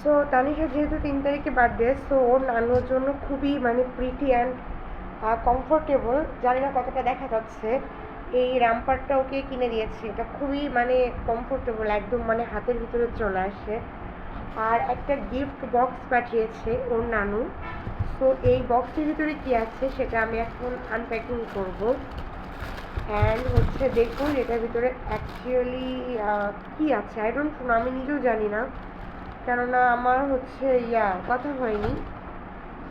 So তানিশার যেহেতু 3 তারিখে birthday, so ওর নানুর জন্য খুবই মানে প্রিটি অ্যান্ড কমফোর্টেবল, জানি না কতটা দেখা যাচ্ছে, এই রামপারটা ওকে কিনে দিয়েছে। এটা খুবই মানে কমফোর্টেবল, একদম মানে হাতের ভিতরে চলে আসে। আর একটা গিফট বক্স পাঠিয়েছে ওর নানু। সো এই বক্সের ভিতরে কী আছে সেটা আমি এখন আনপ্যাকিং করব। অ্যান্ড হচ্ছে দেখুন এটার ভিতরে অ্যাকচুয়ালি কী আছে আই ডোন্ট নো, আমি নিজেও জানি না, কেননা আমার হচ্ছে কথা হয়নি।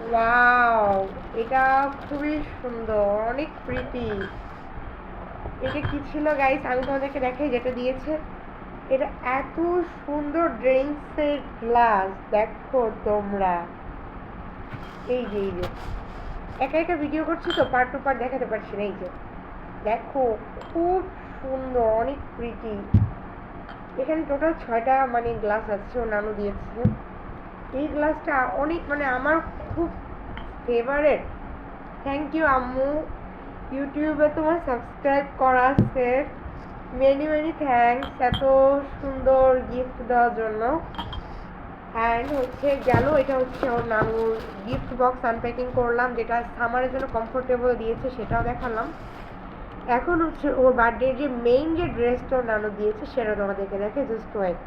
ওয়াও, এটা খুবই সুন্দর, অনেক প্রিটি। এটা কি ছিল গাইস, আমি তোমাদেরকে দেখাই যেটা দিয়েছে। এটা এত সুন্দর ড্রিঙ্কসের গ্লাস, দেখো তোমরা, এই যে একা একা ভিডিও করছি তো পার্ট টু পার্ট দেখাতে পারছি না। এই যে দেখো, খুব সুন্দর, অনেক প্রিটি। এখানে টোটাল 6টা মানে গ্লাস আছে, ও নানু দিয়েছে। এই গ্লাসটা অনেক মানে আমার খুব ফেভারেট। থ্যাংক ইউ আম্মু, ইউটিউবে তোমার সাবস্ক্রাইব করা আছে, মেনি মেনি থ্যাঙ্কস এত সুন্দর গিফট দেওয়ার জন্য। অ্যান্ড হচ্ছে গেল, এটা হচ্ছে ওর নানুর গিফট বক্স আনপ্যাকিং করলাম, যেটা সামারের জন্য কমফোর্টেবল দিয়েছে সেটাও দেখালাম। এখন হচ্ছে ওর বার্থডে যে মেইন যে ড্রেসটা ওর নানু দিয়েছে সেটা তোমাদেরকে দেখে, জাস্ট ওয়েট।